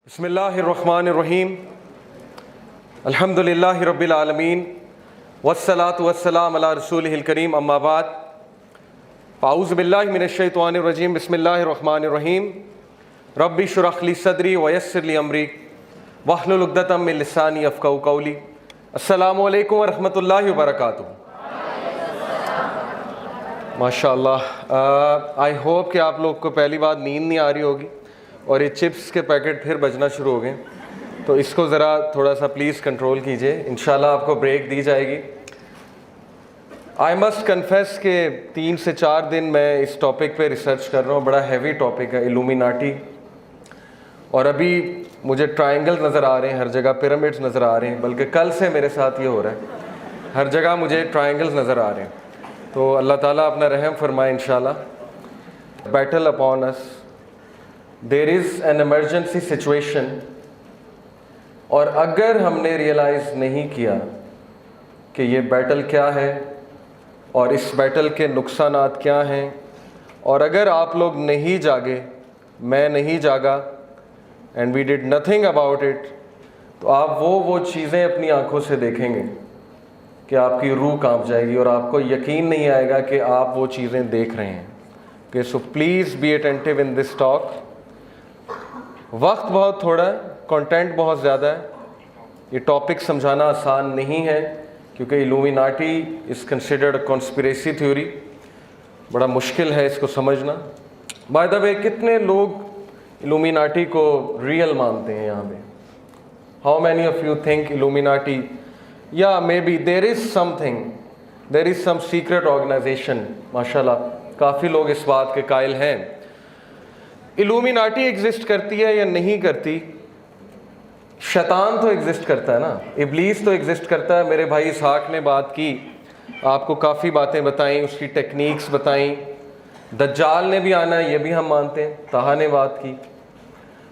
बिस्मिल्लाहिर्रहमानिर्रहीम अल्हम्दुलिल्लाहि रब्बिल आलमीन वस्सलातु वस्सलाम अला रसूलिहिल करीम अम्मा बाद अऊज़ु बिल्लाहि मिनश शैतानिर रजीम बिस्मिल्लाहिर्रहमानिर्रहीम रब्बि शुरह ली सदरी वयस्सिर ली अमरी वहलुल उक़दतम मिन लिसानी यफ़क़हू क़ौली। अस्सलामु अलैकुम व रहमतुल्लाहि व बरकातुहू। माशाअल्लाह, आई होप कि आप लोग को पहली बात नींद नहीं आ रही होगी और ये चिप्स के पैकेट फिर बजना शुरू हो गए, तो इसको ज़रा थोड़ा सा प्लीज़ कंट्रोल कीजिए, इंशाल्लाह आपको ब्रेक दी जाएगी। आई मस्ट कन्फेस कि 3 से 4 दिन मैं इस टॉपिक पे रिसर्च कर रहा हूँ। बड़ा हैवी टॉपिक है इल्यूमिनाटी, और अभी मुझे ट्रायंगल नज़र आ रहे हैं हर जगह, पिरामिड्स नज़र आ रहे हैं, बल्कि कल से मेरे साथ ये हो रहा है, हर जगह मुझे ट्रायंगल्स नज़र आ रहे हैं। तो अल्लाह ताला अपना रहम फरमाए इंशाल्लाह। Battle upon us, there is an emergency situation, और अगर हमने रियलाइज़ नहीं किया कि ये बैटल क्या है और इस बैटल के नुकसानात क्या हैं, और अगर आप लोग नहीं जागे, मैं नहीं जागा, and we did nothing about it, तो आप वो चीज़ें अपनी आंखों से देखेंगे कि आपकी रूह कांप जाएगी और आपको यकीन नहीं आएगा कि आप वो चीज़ें देख रहे हैं। कि so please be attentive in this talk. वक्त बहुत थोड़ा है, कंटेंट बहुत ज़्यादा है, ये टॉपिक समझाना आसान नहीं है क्योंकि illuminati is considered conspiracy theory, बड़ा मुश्किल है इसको समझना। बाय द वे, कितने लोग इल्यूमिनाटी को रियल मानते हैं यहाँ पे? How many of you think illuminati, या maybe there is something, there is some secret organisation? माशाल्लाह काफ़ी लोग इस बात के कायल हैं। इल्यूमिनाटी एग्जिस्ट करती है या नहीं करती? शैतान तो एग्जिस्ट करता है ना, इब्लीस तो एग्जिस्ट करता है। मेरे भाई इसहाक ने बात की, आपको काफ़ी बातें बताई, उसकी टेक्निक्स बताई। दज्जाल ने भी आना है, ये भी हम मानते हैं, ताहा ने बात की।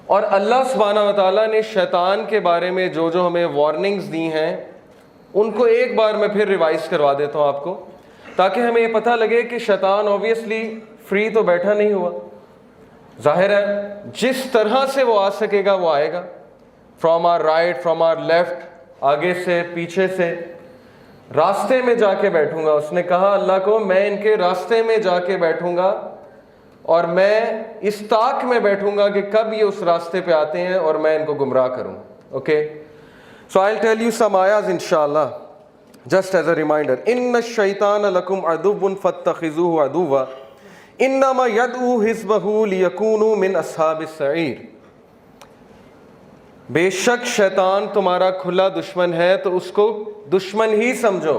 और अल्लाह सुब्हाना व तआला ने शैतान के बारे में जो जो हमें वार्निंग्स दी हैं, उनको एक बार मैं फिर रिवाइज करवा देता हूँ आपको, ताकि हमें ये पता लगे कि शैतान ऑब्वियसली फ्री तो बैठा नहीं हुआ। जाहिर है जिस तरह से वो आ सकेगा वो आएगा, from our right, from our left, आगे से, पीछे से, रास्ते में जाके बैठूंगा। उसने कहा अल्लाह को, मैं इनके रास्ते में जाके बैठूंगा और मैं इस ताक में बैठूंगा कि कब ये उस रास्ते पे आते हैं और मैं इनको गुमराह करूं। Okay, so I will tell you some आयात इंशाअल्लाह, जस्ट एज अ रिमाइंडर। इन्न शैतान लकुम अदुव्वुन फत्तखिज़ूहु अदुव्वा इन्नमा यदऊ हिज़्बहु लियकूनु मिन अस्हाबिस सईर। बेशक शैतान तुम्हारा खुला दुश्मन है, तो उसको दुश्मन ही समझो,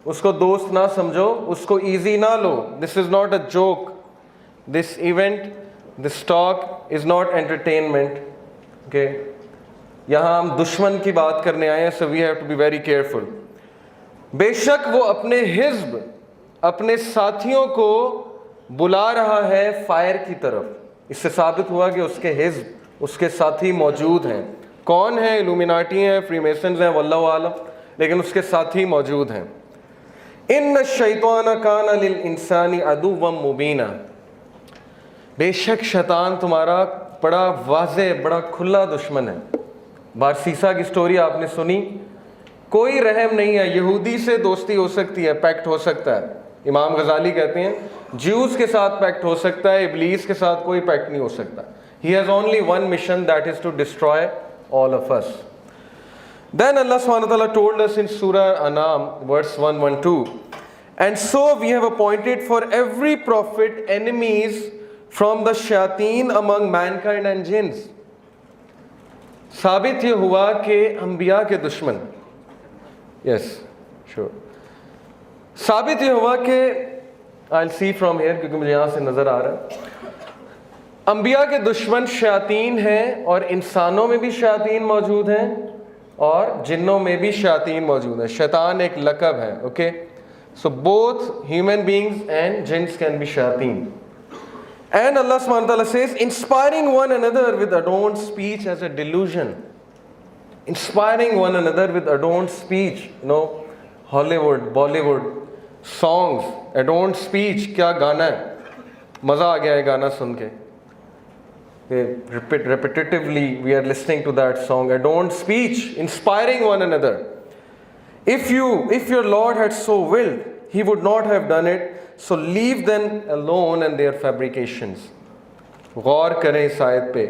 उसको दोस्त ना समझो, उसको इजी ना लो। This is not a joke, this event, this talk is not entertainment. Okay, यहाँ हम दुश्मन की बात करने आए हैं, so we have to be very careful. बेशक वो अपने हिज़्ब, अपने साथियों को बुला रहा है फायर की तरफ। इससे साबित हुआ कि उसके हिज़्ब, उसके साथी मौजूद हैं। कौन है? इल्यूमिनाटी हैं, फ्रीमेसन्स हैं, वल्लाहु आलम, लेकिन उसके साथी मौजूद हैं। इन्न शैतान कान लिल इंसानी अदुव्वम मुबीना। बेशक शैतान तुम्हारा बड़ा वाज़े, बड़ा खुला दुश्मन है। बारसीसा की स्टोरी आपने सुनी, कोई रहम नहीं है। यहूदी से दोस्ती हो सकती है, पैक्ट हो सकता है। इमाम गजाली कहते हैं ज्यूज़ के साथ पैक्ट हो सकता है, इब्लीस के साथ कोई पैक्ट नहीं हो सकता। He has only one mission, that is to destroy all of us. Then Allah subhanahu wa ta'ala told us in Surah Anam, verse 112, and so we have appointed for every prophet enemies from the shayateen among mankind and jinns. साबित ये हुआ कि अंबिया के दुश्मन, yes, sure, साबित ये हुआ कि I'll see from here, क्योंकि मुझे यहाँ से नज़र आ रहा है, अंबिया के दुश्मन शयातीन हैं, और इंसानों में भी शयातीन मौजूद हैं और जिन्नों में भी शयातीन मौजूद हैं। शैतान एक लक़ब है। Okay, so both human beings and जिन्स कैन बी शयातीन। एंड अल्लाह सुब्हानहू व तआला says inspiring one another with adorned speech as a delusion. Inspiring one another with adorned speech, you know, Hollywood, Bollywood songs, adorned speech, क्या गाना है, मज़ा आ गया है गाना सुन के। repetitively we are listening to that song. Adorned speech, inspiring one another. If your Lord had so willed, He would not have done it. So leave them alone and their fabrications. गौर करें इस आयत पे,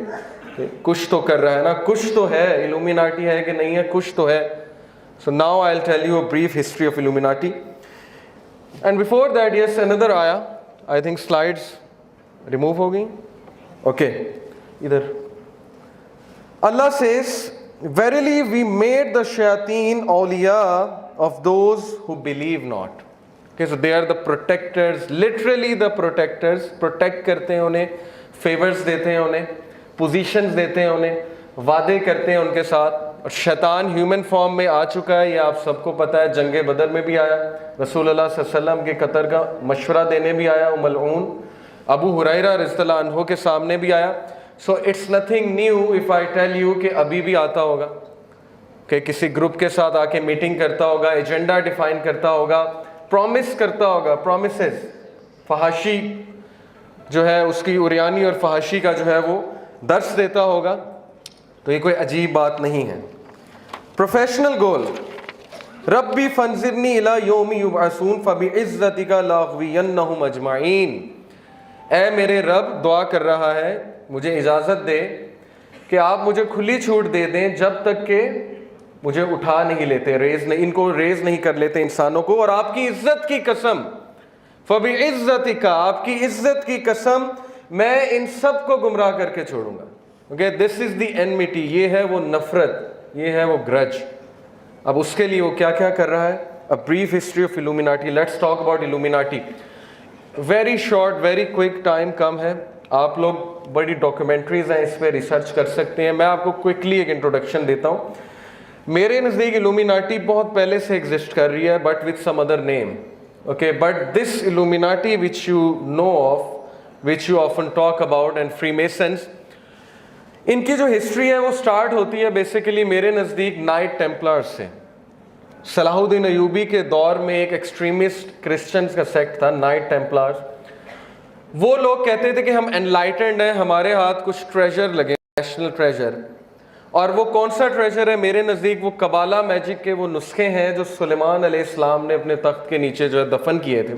कुछ तो कर रहा है ना, कुछ तो है, इल्यूमिनाटी है कि नहीं है, कुछ तो है. So now I'll tell you a brief history of Illuminati. And before that, yes, another ayah. I think slides remove हो गई. Okay, इधर. Allah says, verily we made the shayateen awliya of those who believe not. Okay, so they are the protectors, literally the protectors. Protect करते हैं उन्हें, favors देते हैं उन्हें, positions देते हैं उन्हें, वादे करते हैं उनके साथ. और शैतान ह्यूमन फॉर्म में आ चुका है, ये आप सबको पता है. जंगे बदर में भी आया, रसूल अल्लाह सल्लल्लाहु अलैहि वसल्लम के कत्ल का मशवरा देने भी आया, मलऊन अबू हुरैरा रज़ियल्लाहु अन्हु के सामने भी आया. So it's nothing new if I tell you कि अभी भी आता होगा, कि किसी ग्रुप के साथ आके मीटिंग करता होगा, एजेंडा डिफाइन करता होगा, प्रॉमिस करता होगा, प्रॉमिसेस, फहाशी जो है उसकी उरियानी और फहाशी का जो है वो दर्स देता होगा. तो ये कोई अजीब बात नहीं है. प्रोफेशनल गोल, रब्बी फंजिरनी इला यौमी युबअसून फबिइज्जतिका लाग़वियन्नहुम अजमईन. ऐ मेरे रब, दुआ कर रहा है, मुझे इजाज़त दे कि आप मुझे खुली छूट दे दें जब तक के मुझे उठा नहीं लेते, इनको रेज नहीं कर लेते इंसानों को. और आपकी इज्जत की कसम, फबिइज्जतिका, आपकी इज्जत की कसम, मैं इन सब को गुमराह करके छोड़ूंगा. Okay, this is the enmity, ये है वो नफरत, ये है वो ग्रज. अब उसके लिए वो क्या क्या कर रहा है. A brief history of illuminati. Let's talk about illuminati. Very short, very quick, time कम है. आप लोग बड़ी डॉक्यूमेंट्रीज हैं, इस पर रिसर्च कर सकते हैं. मैं आपको क्विकली एक इंट्रोडक्शन देता हूँ. मेरे नज़दीक इल्यूमिनाटी बहुत पहले से एग्जिस्ट कर रही है, but with some other name. Okay, but this illuminati which you know of, which you often talk about, and Freemasons, इनकी जो हिस्ट्री है वो स्टार्ट होती है बेसिकली मेरे नज़दीक नाइट टेम्पलर्स से. सलाहुद्दीन अयूबी के दौर में एक एक्सट्रीमिस्ट क्रिश्चियंस का सेक्ट था, नाइट टेम्पलर्स. वो लोग कहते थे कि हम एनलाइटेंड हैं, हमारे हाथ कुछ ट्रेजर लगे, नेशनल ट्रेजर. और वो कौन सा ट्रेजर है मेरे नज़दीक? वो कबाला मैजिक के वो नुस्खे हैं जो सुलेमान अलैहिस्सलाम ने अपने तख्त के नीचे जो है दफन किए थे,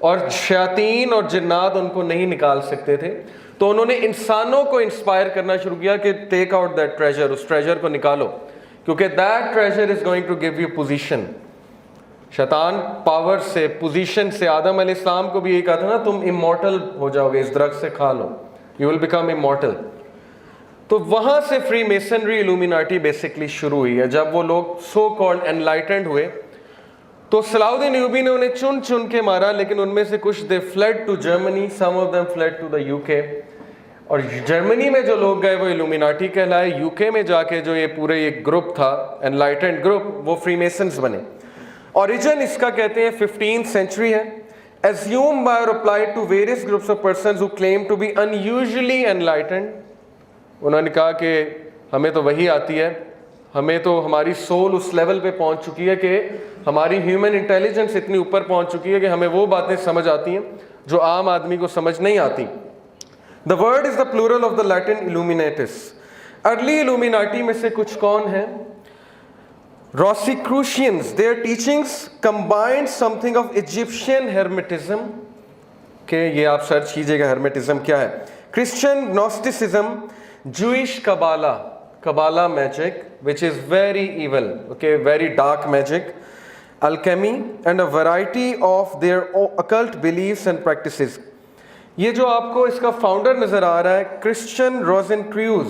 और शयातीन और जिन्नात उनको नहीं निकाल सकते थे. तो उन्होंने इंसानों को इंस्पायर करना शुरू किया कि टेक आउट दैट ट्रेजर, उस ट्रेजर को निकालो, क्योंकि that treasure is going to give you position. शैतान पावर से, पोजीशन से, आदम अलैहिस्सलाम को भी यही कहा था ना, तुम इमॉर्टल हो जाओगे, इस दरख्त से खा लो, यू विल बिकम इमॉर्टल. तो वहां से फ्री मेसनरी इल्यूमिनाटी बेसिकली शुरू हुई है. जब वो लोग सो कॉल्ड एनलाइटेंड हुए तो सलाहुद्दीन अयूबी ने उन्हें चुन चुन के मारा, लेकिन उनमें से कुछ they fled to Germany, some of them fled to the UK. और जर्मनी में जो लोग गए वो इल्यूमिनाटी कहलाए. यूके में जाके जो ये पूरे एक ग्रुप था, एनलाइटेंड ग्रुप, वो फ्रीमेसन्स बने. ओरिजिन इसका कहते हैं 15th सेंचुरी है. assumed by or applied to various groups of persons who claim to be unusually enlightened. उन्होंने कहा कि हमें तो वही आती है, हमें तो हमारी सोल उस लेवल पे पहुंच चुकी है कि हमारी ह्यूमन इंटेलिजेंस इतनी ऊपर पहुंच चुकी है कि हमें वो बातें समझ आती हैं जो आम आदमी को समझ नहीं आती. The word is the plural of the Latin illuminatis. Early illuminati में से कुछ कौन है? Rosicrucians. Their teachings combined something of Egyptian hermetism. के ये आप सर्च कीजिएगा हेर्मेटिज्म क्या है. Christian gnosticism, Jewish Kabbalah magic, which is very evil, okay, very dark magic, alchemy, and a variety of their occult beliefs and practices. ये जो आपको इसका फाउंडर नजर आ रहा है, क्रिश्चियन रोजेंक्रूज,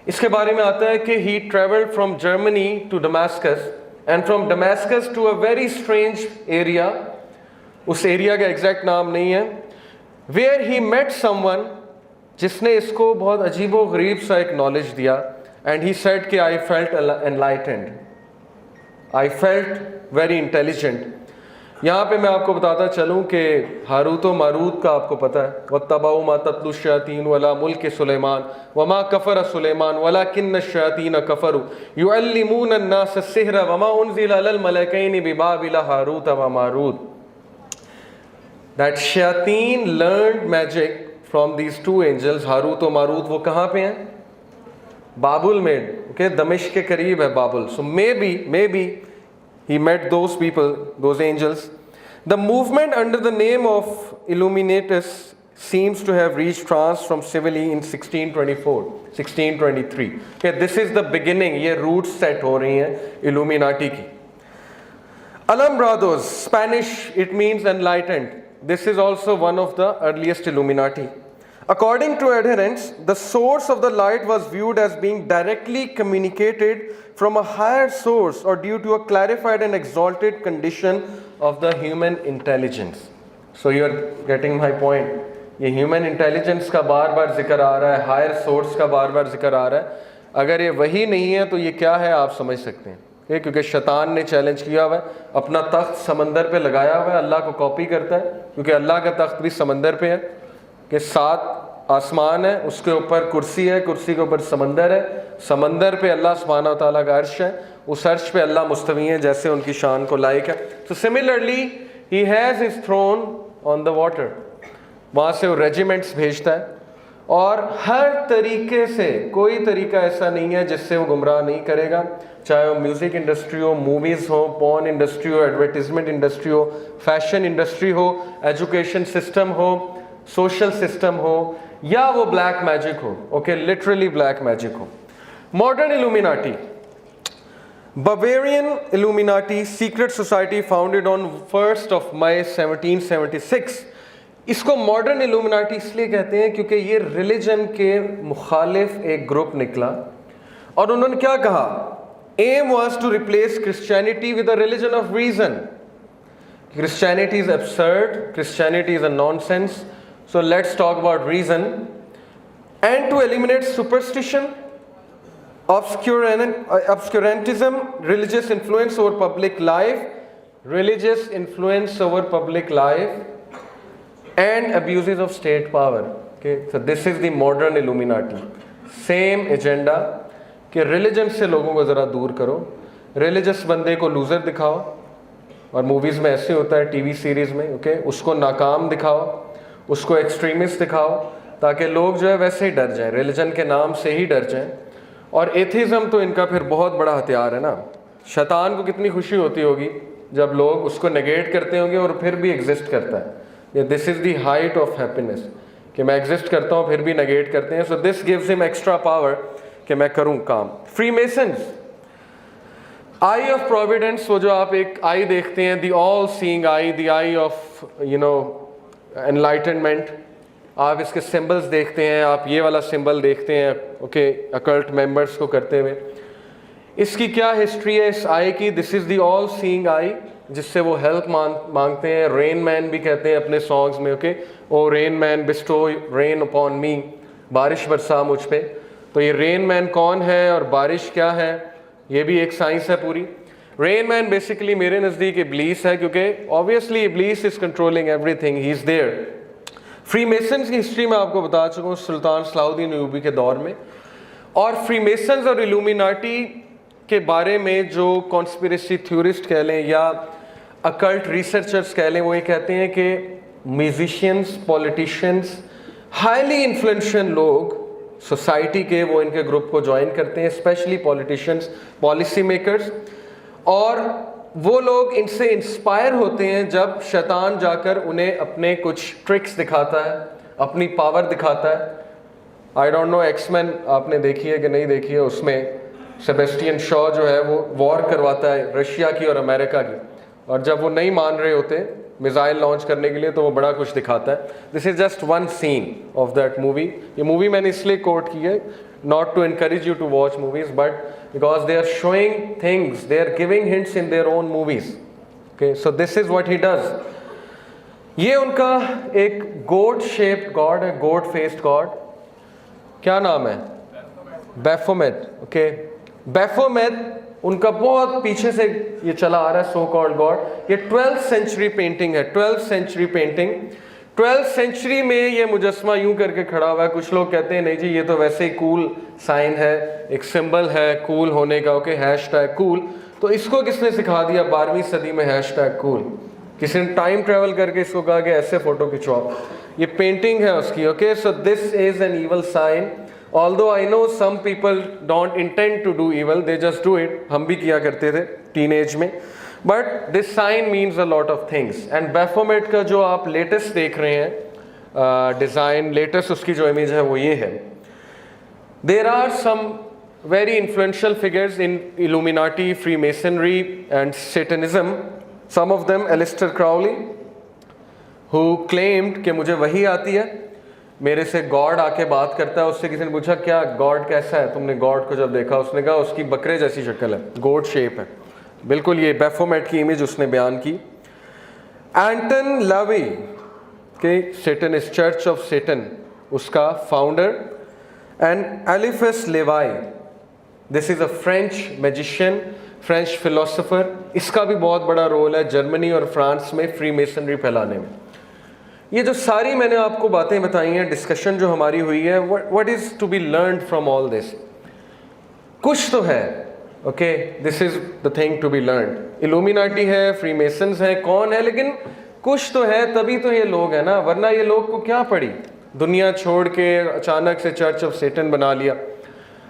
इसके बारे में आता है कि he traveled from Germany to Damascus and from Damascus to a very strange area, उस एरिया का एग्जैक्ट नाम नहीं है, where he met someone जिसने इसको बहुत अजीबो गरीब सा एक नॉलेज दिया. एंड ही सेड कि I felt enlightened, I felt very intelligent. यहाँ पे मैं आपको बताता चलूँ कि हारूत व मारूत का आपको पता है. वत्तबऊ मा तत्लु शयातीन वला मुल्क सुलेमान वमा कफर सुलेमान वलाकिन्न शयातीन कफरू युअल्लिमून अन्नास अस्सिहर वमा उनज़िला अलल मलकैनि बिबाबिल हारूत व मारूत. दैट शयातीन learned magic from these two angels, Harut और मारूत, वो कहाँ पे हैं? बाबुल में, ओके, दमिश्क के करीब है बाबुल. So maybe he met those people, those angels. The movement under the name of Illuminatus seems to have reached France from Sicily in 1624, 1623. Okay, this is the beginning. ये roots set हो रही हैं Illuminati की. Alumbrados, Spanish, it means enlightened. This is also one of the earliest Illuminati. According to adherents, the source of the light was viewed as being directly communicated from a higher source or due to a clarified and exalted condition of the human intelligence. So you are getting my point. ये human intelligence का बार बार जिक्र आ रहा है, higher source का बार बार जिक्र आ रहा है. अगर ये वही नहीं है तो ये क्या है आप समझ सकते हैं. क्योंकि शैतान ने चैलेंज किया हुआ है, अपना तख्त समंदर पे लगाया हुआ है, अल्लाह को कॉपी करता है, क्योंकि अल्लाह का तख्त भी समंदर पे है कि 7 आसमान है, उसके ऊपर कुर्सी है, कुर्सी के ऊपर समंदर है, समंदर पे अल्लाह सुब्हानहू तआला का अर्श है, उस अर्श पे अल्लाह मुस्तवी है जैसे उनकी शान को लायक है. तो similarly he has his throne on the water. वहाँ से वो रेजिमेंट्स भेजता है और हर तरीके से, कोई तरीका ऐसा नहीं है जिससे वो गुमराह नहीं करेगा. चाहे वो म्यूज़िक इंडस्ट्री हो, मूवीज़ हो, पॉर्न इंडस्ट्री हो, एडवर्टीजमेंट इंडस्ट्री हो, फैशन इंडस्ट्री हो, एजुकेशन सिस्टम हो, सोशल सिस्टम हो, या वो ब्लैक मैजिक हो. ओके, लिटरली ब्लैक मैजिक हो. Modern illuminati, Bavarian Illuminati secret society founded on 1st of May 1776. इसको मॉडर्न इल्यूमिनाटी इसलिए कहते हैं क्योंकि ये रिलीजन के मुखालिफ एक ग्रुप निकला और उन्होंने क्या कहा? Aim was to replace Christianity with a religion of reason. Christianity is absurd, Christianity is a nonsense. So let's talk about reason, and to eliminate superstition, obscurantism, religious influence over public life, and abuses of state power. Okay, so this is the modern Illuminati. Same agenda कि religion से लोगों को ज़रा दूर करो, religious बंदे को loser दिखाओ, और मूवीज़ में ऐसे होता है, टीवी सीरीज़ में, ओके, उसको नाकाम दिखाओ, उसको एक्सट्रीमिस्ट दिखाओ, ताकि लोग जो है वैसे ही डर जाएं, रिलीजन के नाम से ही डर जाएं. और एथिज्म तो इनका फिर बहुत बड़ा हथियार है ना. शैतान को कितनी खुशी होती होगी जब लोग उसको नेगेट करते होंगे और फिर भी एग्जिस्ट करता है. ये this is the height of happiness कि मैं एग्जिस्ट करता हूँ फिर भी नेगेट करते हैं. So this gives him extra power कि मैं करूँ काम. फ्रीमेसन्स, आई ऑफ प्रोविडेंस, वो जो आप एक आई देखते हैं, the all seeing I, the I of enlightenment. आप इसके सिंबल्स देखते हैं, आप ये वाला सिंबल देखते हैं, ओके, अकल्ट मेंबर्स को करते हुए. इसकी क्या हिस्ट्री है इस आई की? This is the all seeing आई, जिससे वो हेल्प मांगते हैं. रेन मैन भी कहते हैं अपने सॉन्ग्स में, okay, o rain man bestow rain upon me, बारिश बरसा मुझ पे. तो ये रेन मैन कौन है और बारिश क्या है, ये भी एक साइंस है पूरी. रेन मैन बेसिकली मेरे नज़दीक इब्लीस है, क्योंकि obviously Iblis is controlling everything, he is there. Freemasons की हिस्ट्री में आपको बता चुका हूँ सुल्तान सलाहुद्दीन अय्यूबी के दौर में. और फ्रीमेसन्स और इल्यूमिनाटी के बारे में जो कॉन्स्पिरेसी थ्योरिस्ट कह लें या अकल्ट रिसर्चर्स कह लें, वो ये कहते हैं कि म्यूजिशियंस, पॉलिटिशियंस, हाईली इन्फ्लुएंशियल लोग सोसाइटी के, वो इनके ग्रुप को ज्वाइन करते हैं, स्पेशली पॉलिटिशियंस, पॉलिसी मेकर्स. और वो लोग इनसे इंस्पायर होते हैं जब शैतान जाकर उन्हें अपने कुछ ट्रिक्स दिखाता है, अपनी पावर दिखाता है. आई डोंट नो एक्समैन आपने देखी है कि नहीं देखी है, उसमें सेबेस्टियन शॉ जो है वो वॉर करवाता है रशिया की और अमेरिका की, और जब वो नहीं मान रहे होते मिसाइल लॉन्च करने के लिए तो वो बड़ा कुछ दिखाता है. This is just one scene of that movie. ये मूवी मैंने इसलिए कोट की है, not to encourage you to watch movies, but because they are showing things, they are giving hints in their own movies. Okay, so this is what he does. ये उनका एक goat shaped god है, goat faced god. क्या नाम है? Baphomet. Okay, Baphomet उनका बहुत पीछे से ये चला आ रहा है so called god. ये 12th century painting है, 12th century painting. 12th century में ये मुजस्मा यूं करके खड़ा हुआ है. कुछ लोग कहते हैं नहीं जी ये तो वैसे ही कूल साइन है, एक सिंबल है कूल होने का, ओके, हैशटैग कूल. तो इसको किसने सिखा दिया 12वीं सदी में हैशटैग कूल? किसी ने टाइम ट्रेवल करके इसको कहा कि ऐसे फोटो खिंचवाओ, ये पेंटिंग है उसकी। Okay, so this is an evil sign. Although I know some people don't intend to do evil, they just do it, हम भी किया करते थे टीनेज में, but this sign means a lot of things. And Baphomet का जो आप latest देख रहे हैं डिज़ाइन, लेटेस्ट उसकी जो इमेज है वो ये है। There are some very influential figures in Illuminati, Freemasonry and Satanism. Some of them, Aleister Crowley, who claimed कि मुझे वही आती है, मेरे से गॉड आके बात करता है। उससे किसी ने पूछा क्या गॉड कैसा है, तुमने गॉड को जब देखा? उसने कहा उसकी बकरे जैसी शक्ल है, गोड शेप है। बिल्कुल ये बैफोमेट की इमेज उसने बयान की। एंटन लावी के सेटनिस्ट चर्च ऑफ सेटन उसका founder, and Eliphas Levi, this is a French magician, French philosopher. इसका भी बहुत बड़ा रोल है जर्मनी और फ्रांस में फ्री मेसनरी फैलाने में। ये जो सारी मैंने आपको बातें बताई हैं, डिस्कशन जो हमारी हुई है, what is to be learn from all this? कुछ तो है, okay, this is the thing to be learn. Illuminati है, फ्री मेसन्स हैं, कौन है, लेकिन कुछ तो है, तभी तो ये लोग हैं ना, वरना ये लोग को क्या पड़ी? दुनिया छोड़ के अचानक से चर्च ऑफ सेटन बना लिया,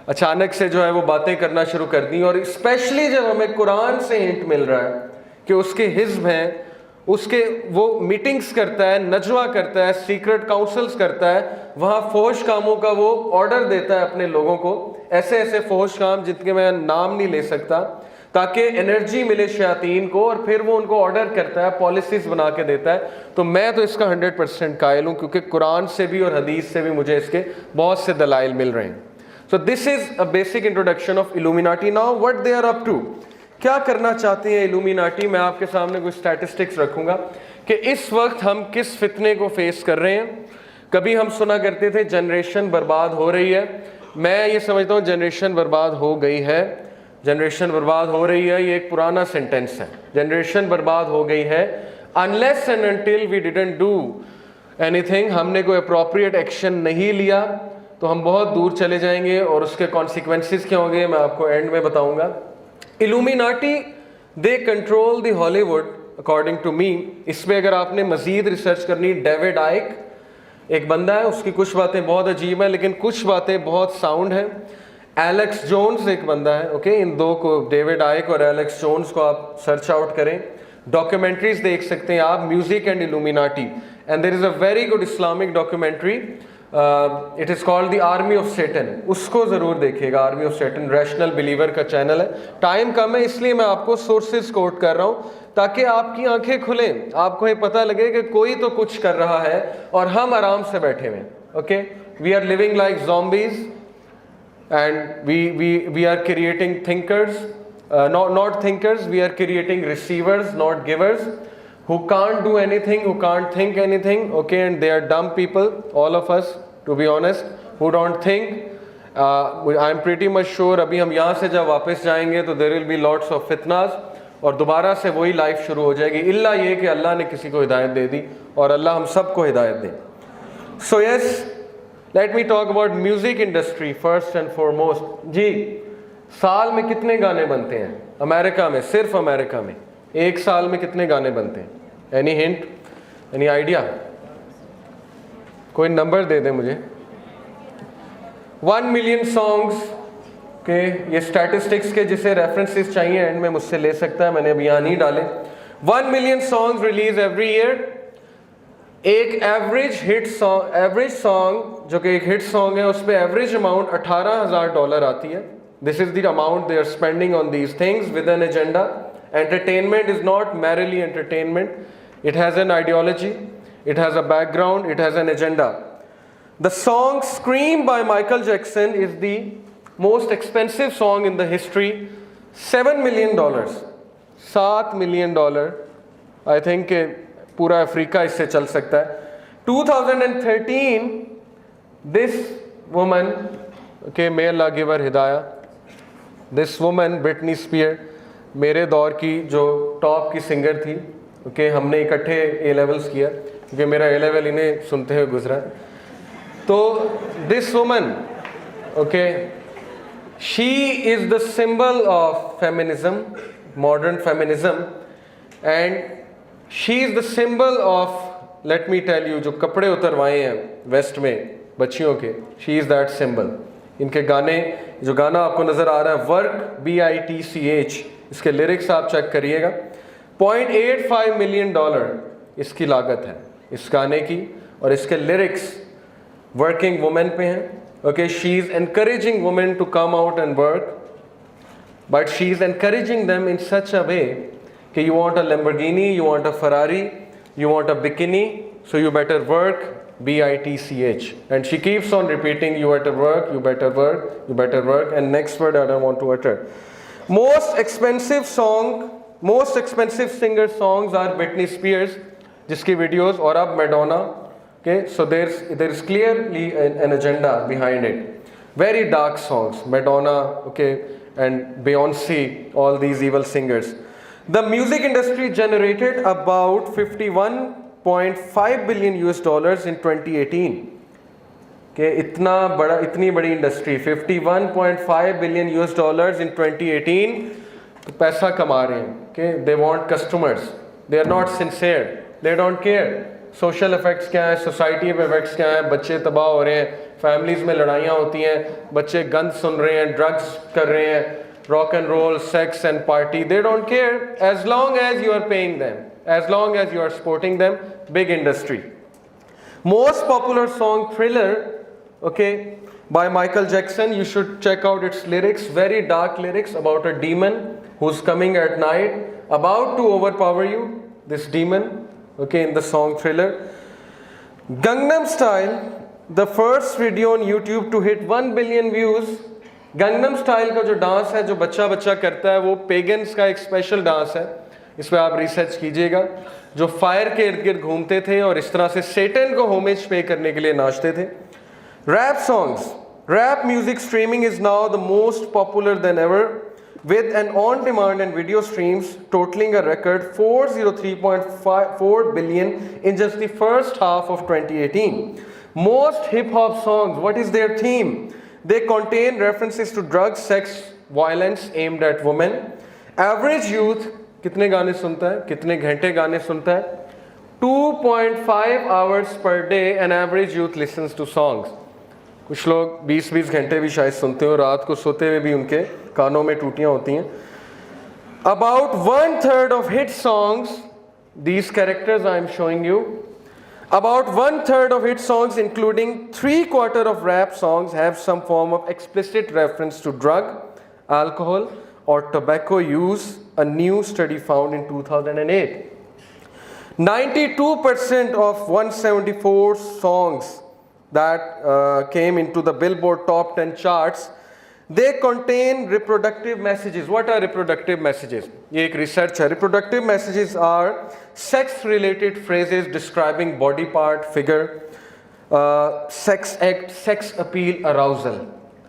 अचानक से जो है वो बातें करना शुरू कर दी। और स्पेशली जब हमें कुरान से हिंट मिल रहा है कि उसके हिज़्ब हैं, उसके वो मीटिंग्स करता है, नजवा करता है, सीक्रेट काउंसल्स करता है, वहाँ फोश कामों का वो ऑर्डर देता है अपने लोगों को, ऐसे ऐसे फोश काम जिनके मैं नाम नहीं ले सकता, ताकि एनर्जी मिले शयातीन को, और फिर वो उनको ऑर्डर करता है, पॉलिसीज बना के देता है। तो मैं तो इसका 100% कायल हूँ, क्योंकि कुरान से भी और हदीस से भी मुझे इसके बहुत से दलाइल मिल रहे हैं। So this is a basic introduction of Illuminati. Now what they are up to? क्या करना चाहते हैं इल्यूमिनाटी? मैं आपके सामने कुछ स्टैटिस्टिक्स रखूंगा कि इस वक्त हम किस फितने को फेस कर रहे हैं। कभी हम सुना करते थे जनरेशन बर्बाद हो रही है, मैं ये समझता हूँ जनरेशन बर्बाद हो गई है। जनरेशन बर्बाद हो रही है ये एक पुराना सेंटेंस है, जनरेशन बर्बाद हो गई है। Unless and until we didn't do anything, हमने कोई अप्रोप्रिएट एक्शन नहीं लिया, तो हम बहुत दूर चले जाएंगे, और उसके कॉन्सिक्वेंसेस क्या होंगे मैं आपको एंड में बताऊंगा। Illuminati they control the Hollywood according to me. इस पर अगर आपने मजीद रिसर्च करनी, डेविड आइक एक बंदा है, उसकी कुछ बातें बहुत अजीब हैं लेकिन कुछ बातें बहुत साउंड हैं। एलेक्स जोन्स एक बंदा है, ओके, इन दो को, डेविड आइक और एलेक्स जोन्स को आप सर्च आउट करें, डॉक्यूमेंट्रीज देख सकते हैं आप, music and Illuminati. And there is a very good Islamic documentary, it is called the army of Satan, उसको ज़रूर देखिएगा। Army of Satan rational believer का चैनल है। टाइम कम है इसलिए मैं आपको सोर्सेज कोट कर रहा हूँ, ताकि आपकी आंखें खुलें, आपको ये पता लगे कि कोई तो कुछ कर रहा है और हम आराम से बैठे हुए। Okay, we are living like zombies and we are creating thinkers, not thinkers, we are creating receivers, not givers, who can't do anything, who can't think anything, okay, and they are dumb people, all of us, to be honest, who don't think. I'm pretty much sure अभी हम यहाँ से जब वापस जाएंगे तो there will be lots of fitnas, और दोबारा से वही लाइफ शुरू हो जाएगी, इल्ला ये कि अल्लाह ने किसी को हिदायत दे दी, और अल्लाह हम सबको हिदायत दे। So yes, let me talk about music industry first and foremost. जी, साल में कितने गाने बनते हैं अमेरिका में? सिर्फ अमेरिका में एक साल में कितने गाने बनते हैं? Any hint, any idea? कोई नंबर दे दे मुझे। 1 मिलियन सॉन्ग्स के ये स्टैटिस्टिक्स के जिसे रेफरेंसेस चाहिए एंड में मुझसे ले सकता है, मैंने अभी यहाँ नहीं डाले। 1 million songs release every year. एक एवरेज सॉन्ग जो कि एक हिट सॉन्ग है, उस पर एवरेज अमाउंट $18,000 आती है। This is the amount they are spending on these things with an agenda. Entertainment is not merely entertainment, it has an ideology, it has a background, it has an agenda. The song Scream by Michael Jackson is the most expensive song in the history. $7 million, $7 million, I think पूरा Africa इससे चल सकता है। 2013 this woman, okay, may Allah give her hidayah, this woman Britney Spears, मेरे दौर की जो top की सिंगर थी, ओके, हमने इकट्ठे ए लेवल्स किया क्योंकि मेरा ए लेवल इन्हें सुनते हुए गुजरा। तो this woman, okay, she is the symbol of feminism, modern feminism, and she is the symbol of, let me tell you, जो कपड़े उतरवाए हैं वेस्ट में बच्चियों के, शी इज़ दैट सिंबल। इनके गाने, जो गाना आपको नज़र आ रहा है वर्क BITCH, इसके लिरिक्स आप चेक करिएगा। $0.85 मिलियन इसकी लागत है इस गाने की, और इसके लिरिक्स वर्किंग वुमेन पे हैं। Okay, she is encouraging women to come out and work, but she is encouraging them in such a way कि you want a Lamborghini, you want a Ferrari, you want a bikini, so you better work, BITCH. And she keeps on repeating, you better work, you better work, you better work. And next word I don't want to utter. Most expensive singer songs are Britney Spears, जिसकी videos, और अब Madonna. Okay, so there is clearly an agenda behind it. Very dark songs, Madonna, okay, and Beyonce, all these evil singers. The music industry generated about $51.5 billion in 2018. के इतनी बड़ी industry, $51.5 billion in 2018, तो पैसा कमा रहे हैं। के they want customers, they are not sincere, they don't care social effects क्या हैं, सोसाइटी पे इफेक्ट्स क्या हैं, बच्चे तबाह हो रहे हैं, फैमिलीज में लड़ाइयाँ होती हैं, बच्चे गंद सुन रहे हैं, ड्रग्स कर रहे हैं, rock and roll, sex and party, they don't care as long as you are paying them, as long as you are supporting them. Big industry. Most popular song Thriller, okay, by Michael Jackson, you should check out its lyrics, very dark lyrics about a demon who's coming at night, about to overpower you, this demon, okay, in the song Thriller. Gangnam Style, the first video on YouTube to hit 1 billion views. Gangnam style का जो dance है, जो बच्चा बच्चा करता है, वो pagans का एक स्पेशल डांस है, इस पर आप रिसर्च कीजिएगा, जो फायर के इर्द गिर्द घूमते थे और इस तरह से सेटन को होमेज पे करने के लिए नाचते थे। Rap songs, rap music streaming is now the most popular than ever, with an on-demand and video streams totaling a record 403.4 billion in just the first half of 2018. Most hip-hop songs, what is their theme? They contain references to drugs, sex, violence aimed at women. Average youth कितने गाने सुनता है, कितने घंटे गाने सुनता है? 2.5 hours per day an average youth listens to songs. कुछ लोग 20-20 घंटे भी शायद सुनते हो, रात को सोते हुए भी उनके कानों में टूटियाँ होती हैं। About 1/3 of hit songs, these characters I am showing you, about 1/3 of hit songs, including 3/4 of rap songs, have some form of explicit reference to drug, alcohol, or tobacco use, a new study found in 2008. 92% of 174 songs that came into the Billboard Top 10 charts, they contain reproductive messages. What are reproductive messages? ये एक research है. Reproductive messages are sex-related phrases describing body part, figure, sex act, sex appeal, arousal.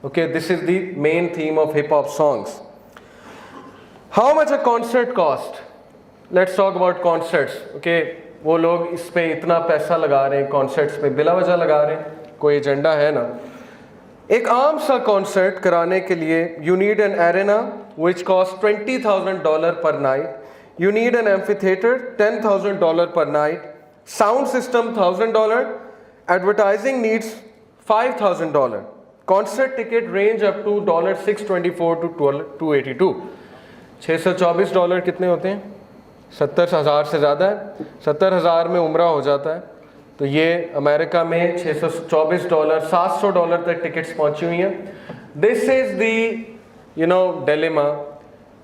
Okay, this is the main theme of hip-hop songs. How much a concert cost? Let's talk about concerts. Okay, वो लोग इस पे इतना पैसा लगा रहे हैं, concerts पे बिला वजह लगा रहे हैं, कोई एजेंडा है ना। एक आम सा कॉन्सर्ट कराने के लिए you need an arena which costs $20,000 per night. You need an amphitheater, $10,000 per night. Sound system, $1,000. Advertising needs $5,000. Concert ticket range up to $624 to $282. $624 कितने होते हैं? 70,000 से ज़्यादा है। 70,000 में उम्रा हो जाता है। तो ये अमेरिका में $624, $700 तक टिकट्स पहुंची हुई हैं। दिस इज़ दी डिलेमा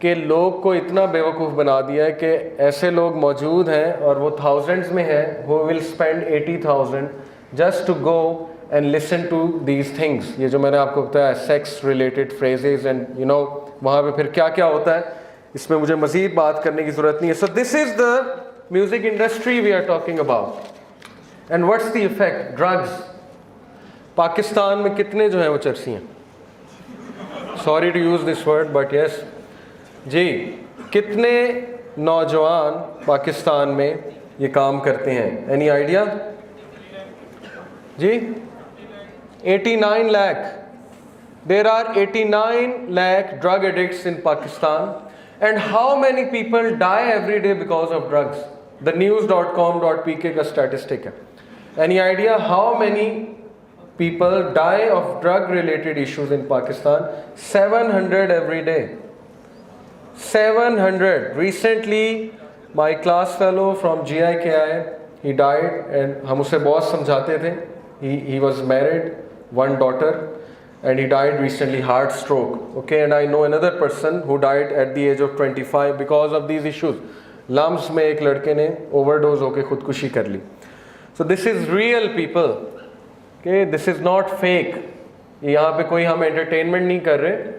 कि लोग को इतना बेवकूफ़ बना दिया है कि ऐसे लोग मौजूद हैं और वो थाउजेंड्स में हैं, who will spend 80,000 just to go and listen to these things. ये जो मैंने आपको बताया सेक्स रिलेटेड फ्रेजेस एंड वहाँ पे फिर क्या क्या होता है, इसमें मुझे मज़ीद बात करने की ज़रूरत नहीं है। So this is the music industry we are talking about. And what's the effect? Drugs. Pakistan में कितने जो हैं वो चरसी हैं, sorry to use this word but yes जी, कितने नौजवान पाकिस्तान में ये काम करते हैं? एनी आइडिया जी? 89 lakh. There are 89 lakh drug addicts in Pakistan. And how many people die every day because of drugs? The news.com.pk का स्टैटिस्टिक है. Any idea how many people die of drug related issues in Pakistan? 700 every day. 700. Recently my class fellow from GIKI, he died, and हम उसे बहुत समझाते थे. He was married, one daughter, and he died recently, heart stroke. Okay, and I know another person who died at the age of 25 because of these issues. LUMS में एक लड़के ने overdose होके खुदकुशी कर ली. So this is real people. Okay, this is not fake. यहाँ पे कोई हम entertainment नहीं कर रहे.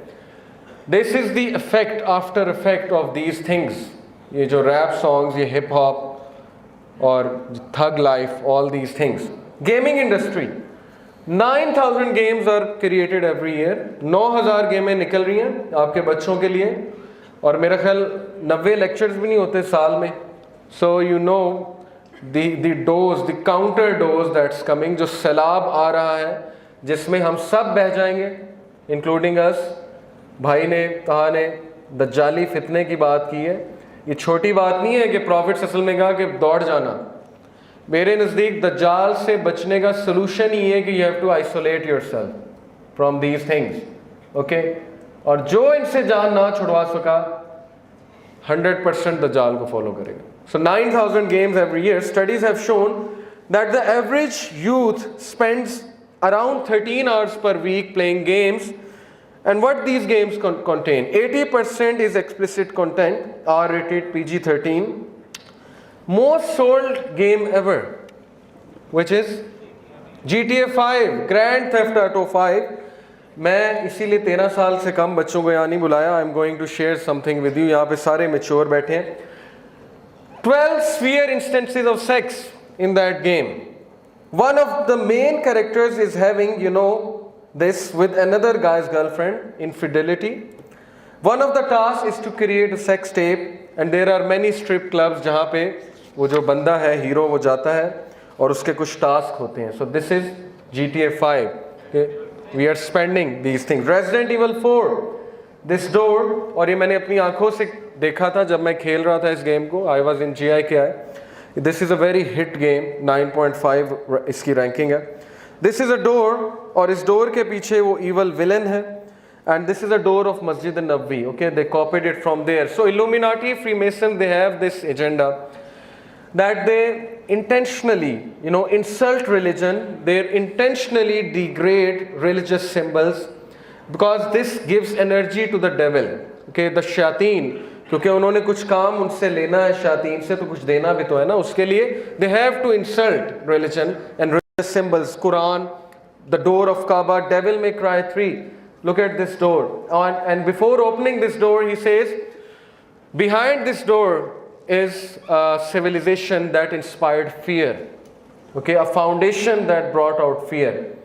This is the effect, after effect of these things. ये जो rap songs, ये hip hop और thug life, all these things. Gaming industry, 9,000 games are created every year. 9,000 गेमें निकल रही हैं आपके बच्चों के लिए, और मेरा ख्याल 90 लेक्चर्स भी नहीं होते साल में. So you know the dose, the counter dose that's coming, जो सैलाब आ रहा है जिसमें हम सब बह जाएंगे, including us. भाई ने कहा ने दज्जाली फितने की बात की है. ये छोटी बात नहीं है कि प्रॉफिट असल में कहा कि दौड़ जाना. मेरे नज़दीक दज्जाल से बचने का सोल्यूशन ही है कि you have to isolate yourself from these things. Okay, और जो इनसे जान ना छुड़वा सका 100% दज्जाल को फॉलो करेगा. So 9,000 games every year. Studies have shown that the average youth spends around 13 hours per week playing games. And what these games contain? 80% is explicit content, R-rated, PG-13. Most sold game ever, which is GTA 5, Grand Theft Auto 5. मैं इसीलिए 13 साल से कम बच्चों को यहाँ नहीं बुलाया. I am going to share something with you. यहाँ पे सारे मेच्योर बैठे हैं. 12 sphere instances of sex in that game. One of the main characters is having, you know, this with another guy's girlfriend, infidelity. One of the tasks is to create a sex tape, and there are many strip clubs जहाँ पे वो जो बंदा है hero वो जाता है और उसके कुछ टास्क होते हैं. So this is GTA 5. Okay? We are spending these things. Resident Evil 4, this door, और ये मैंने अपनी आंखों से देखा था जब मैं खेल रहा था इस गेम को. I was in GIKI. This is a very hit game. 9.5 इसकी रैंकिंग है. This is a door, और इस डोर के पीछे वो evil villain है. And this is a door of Masjid an-Nabawi. Okay, they copied it from there. So Illuminati, Freemason, they have this agenda that they intentionally, you know, insult religion. They intentionally degrade religious symbols because this gives energy to the devil. Okay, the shayateen, क्योंकि उन्होंने कुछ काम उनसे लेना है शायातीन से, तो कुछ देना भी तो है ना उसके लिए. They have to insult religion and religious symbols. Quran, the door of Kaaba, Devil May Cry 3. Look at this door. And before opening this door, he says, behind this door is a civilization that inspired fear. Okay, a foundation that brought out fear.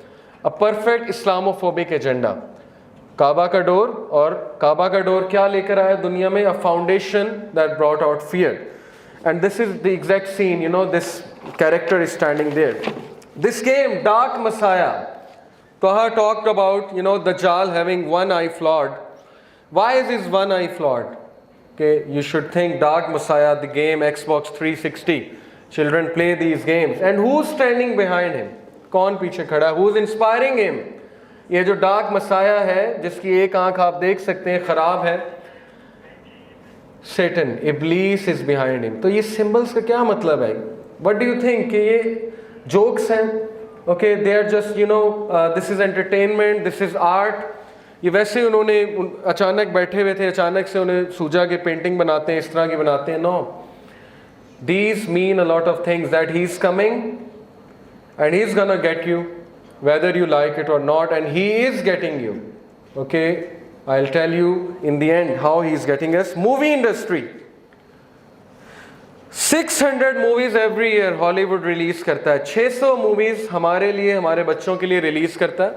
A perfect Islamophobic agenda. काबा का door, और काबा का door क्या लेकर आया दुनिया में? A foundation that brought out fear. And this is the exact scene, you know, this character is standing there. This game, Dark Messiah, Taha talked about, you know, Dajjal having one eye flawed. Why is his one eye flawed? Okay, you should think Dark Messiah, the game, Xbox 360. Children play these games. And who's standing behind him? कौन पीछे खड़ा? Who's inspiring him? ये जो dark Messiah है जिसकी एक आंख आप देख सकते हैं खराब है, Satan, इब्लीस इज बिहाइंड हिम. तो ये सिंबल्स का क्या मतलब है? व्हाट डू यू थिंक कि ये जोक्स हैं? Okay, they are just, you know, this is entertainment, this is art. ये वैसे उन्होंने अचानक बैठे हुए थे, अचानक से उन्हें सूजा के पेंटिंग बनाते हैं, इस तरह की बनाते हैं. No, these mean a lot of things, that he is coming and he is gonna get you whether you like it or not, and he is getting you. Okay, I'll tell you in the end how he is getting us. Movie industry, 600 movies every year Hollywood release करता है. 600 movies हमारे लिए, हमारे बच्चों के लिए release करता है.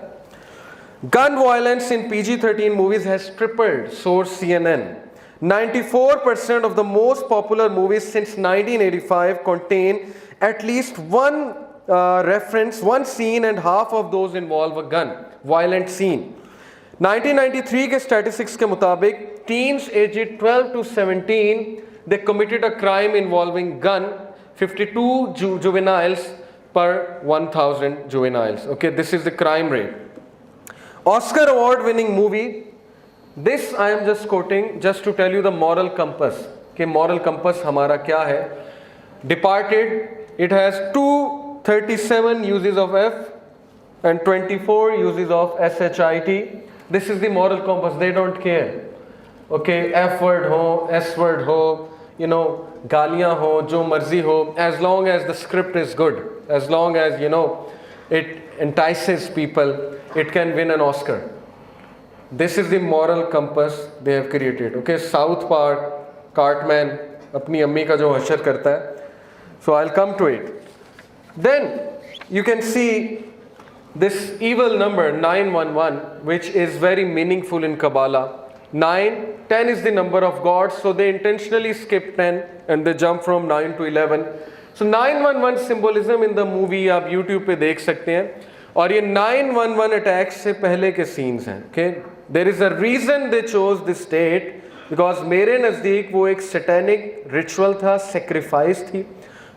Gun violence in PG-13 movies has tripled, source CNN. 94% of the most popular movies since 1985 contain at least one reference, one scene, and half of those involve a gun violent scene. 1993 के statistics के मुताबिक teens aged 12 to 17 they committed a crime involving gun 52 juveniles per 1000 juveniles. Okay, this is the crime rate. Oscar award winning movie, this I am just quoting just to tell you the moral compass कि moral compass हमारा क्या है. Departed, it has 237 uses of F and 24 uses of SHIT. This is the moral compass. They don't care. Okay, F word ho, S word ho, you know, गालियाँ हो, जो मर्जी हो, as long as the script is good, as long as you know it entices people, it can win an Oscar. This is the moral compass they have created. Okay, South Park, Cartman अपनी अम्मी का जो हशर करता है. So I'll come to it. Then you can see this evil number 911, which is very meaningful in Kabbalah. 10 is the number of God, so they intentionally skip 10 and they jump from 9 to 11. So 911 symbolism in the movie आप YouTube पे देख सकते हैं, और ये 911 attacks से पहले के scenes हैं. Okay, there is a reason they chose this date, because मेरे नज़दीक वो एक satanic ritual था, sacrifice थी,